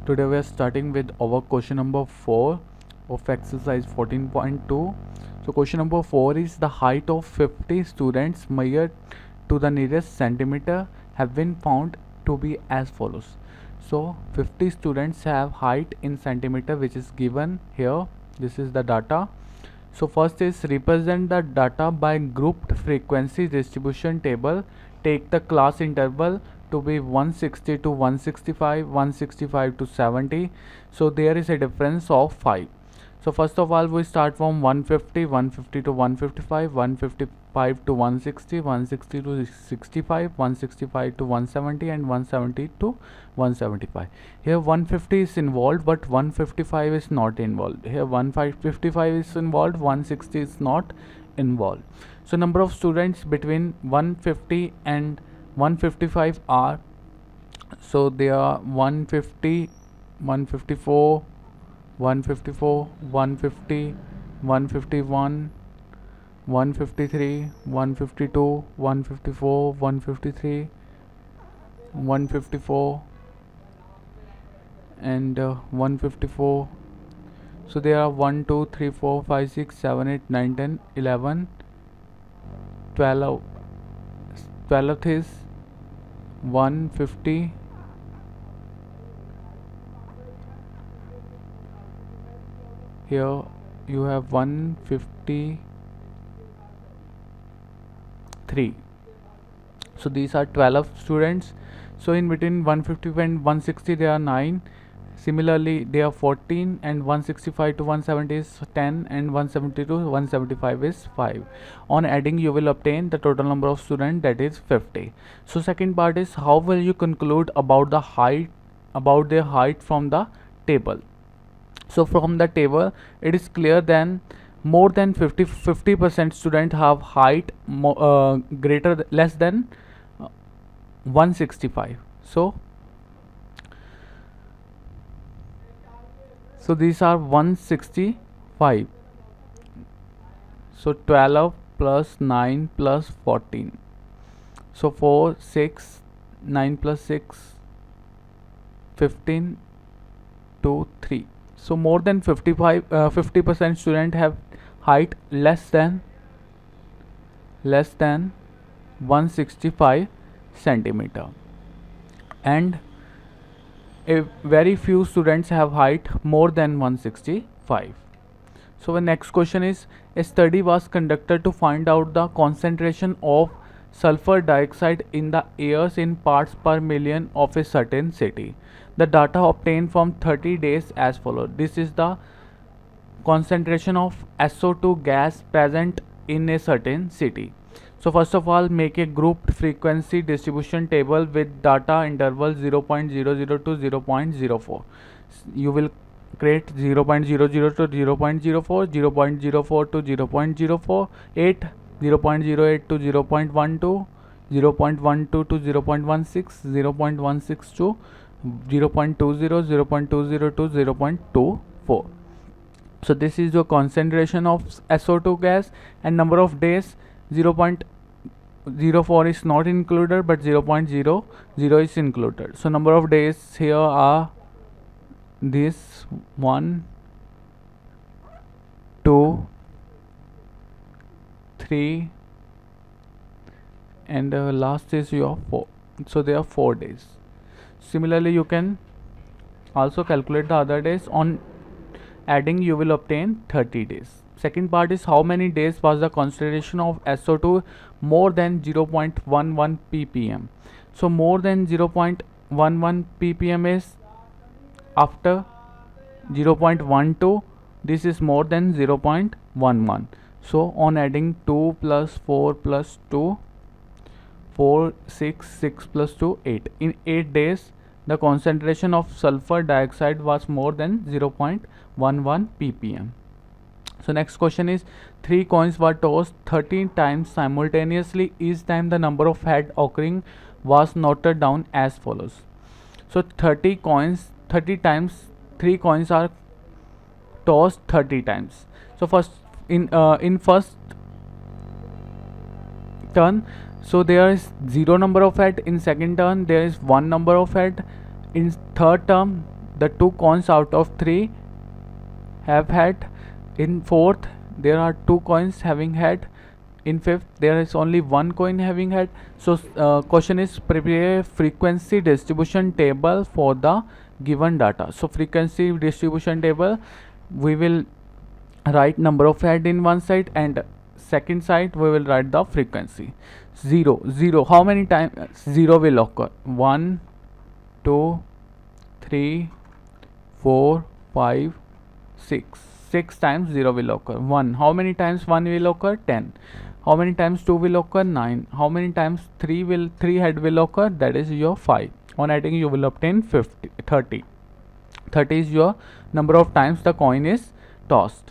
Today we are starting with our question number 4 of exercise 14.2. So question number 4 is the height of 50 students measured to the nearest centimeter have been found to be as follows. So 50 students have height in centimeter, which is given here. This is the data. So first is represent the data by grouped frequency distribution table. Take the class interval to be 160 to 165, 165 to 70. So there is a difference of 5. So first of all we start from 150, 150 to 155, 155 to 160, 160 to 65, 165 to 170 and 170 to 175. Here 150 is involved but 155 is not involved. Here 155 is involved, 160 is not involved. So number of students between 150 and 155 are, so they are 150, 154, 154, 150, 151, 153, 152, 154, 153, 154 and 154. So there are 1, 2, 3, 4, 5, 6, 7, 8, 9, 10, 11, 12. 12th is 150. Here you have 153. So these are 12 students. So in between 150 and 160 there are 9. Similarly they are 14 and 165 to 170 is 10 and 170 to 175 is 5. On adding you will obtain the total number of students, that is 50. So second part is how will you conclude about the height, about their height from the table. So from the table it is clear then more than 50% student have height greater less than 165. So these are 165. So 12 plus 9 plus 14. So 4, 6, 9 plus 6, 15, 2, 3. So more than 50% student have height less than 165 centimeter, and a very few students have height more than 165. So the next question is, a study was conducted to find out the concentration of sulfur dioxide in the airs in parts per million of a certain city. The data obtained from 30 days as follows. This is the concentration of SO2 gas present in a certain city. So first of all make a grouped frequency distribution table with data interval 0.00 to 0.04. You will create 0.00 to 0.04, 0.04 to 0.048, 0.08 to 0.12, 0.12 to 0.16, 0.16 to 0.20, 0.20 to 0.24. So this is your concentration of SO2 gas, and number of days 0.04 is not included but 0.00 is included. So number of days here are this 1, 2, 3 and last is your 4. So there are 4 days. Similarly you can also calculate the other days. On adding you will obtain 30 days. Second part is how many days was the concentration of SO2 more than 0.11 ppm. So more than 0.11 ppm is after 0.12, this is more than 0.11. So on adding 2 plus 4 plus 2, 4, 6, 6 plus 2, 8. In 8 days the concentration of sulfur dioxide was more than 0.11 ppm. So next question is, 3 coins were tossed 13 times simultaneously. Each time the number of head occurring was noted down as follows. So 30 times 3 coins are tossed 30 times. So first in first turn, so there is 0 number of head. In second turn there is 1 number of head. In third term the 2 coins out of 3 have head. In fourth there are 2 coins having head. In fifth there is only 1 coin having head. So question is prepare frequency distribution table for the given data. So frequency distribution table, we will write number of head in one side, and second side we will write the frequency. 0, how many times 0 will occur? 1, 2, 3, 4, 5, 6 times 0 will occur. 1, how many times 1 will occur? 10. How many times 2 will occur? 9. How many times 3 head will occur? That is your 5. On adding you will obtain 30. 30 is your number of times the coin is tossed.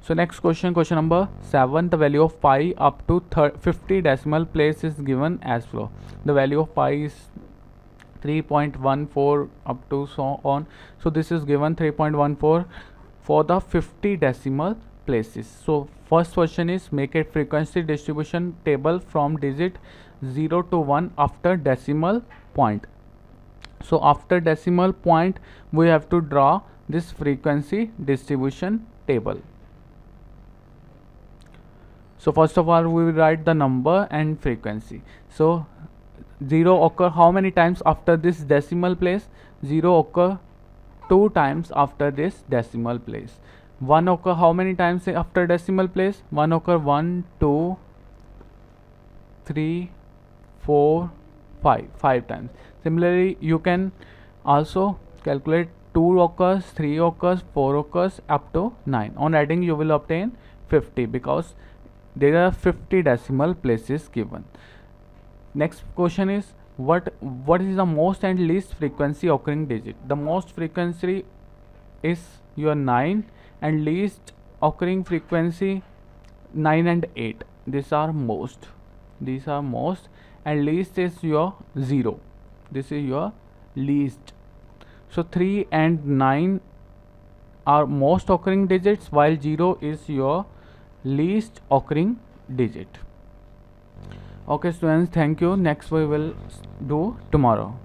So next question number 7, the value of pi up to 50 decimal place is given as follow. The value of pi is 3.14 up to so on. So this is given 3.14 for the 50 decimal places. So first question is make a frequency distribution table from digit 0 to 1 after decimal point. So after decimal point we have to draw this frequency distribution table. So first of all we will write the number and frequency. So 0 occur how many times after this decimal place? 0 occur 2 times after this decimal place. 1 occur how many times after decimal place? 1 occur 1, 2, 3, 4, 5 times. Similarly you can also calculate 2 occurs, 3 occurs, 4 occurs up to 9. On adding you will obtain 50 because there are 50 decimal places given. Next question is what is the most and least frequency occurring digit? The most frequency is your 9 and least occurring frequency 9 and 8. These are most and least is your 0. This is your least. So 3 and 9 are most occurring digits while 0 is your least occurring digit. Okay students, thank you. Next we will do tomorrow.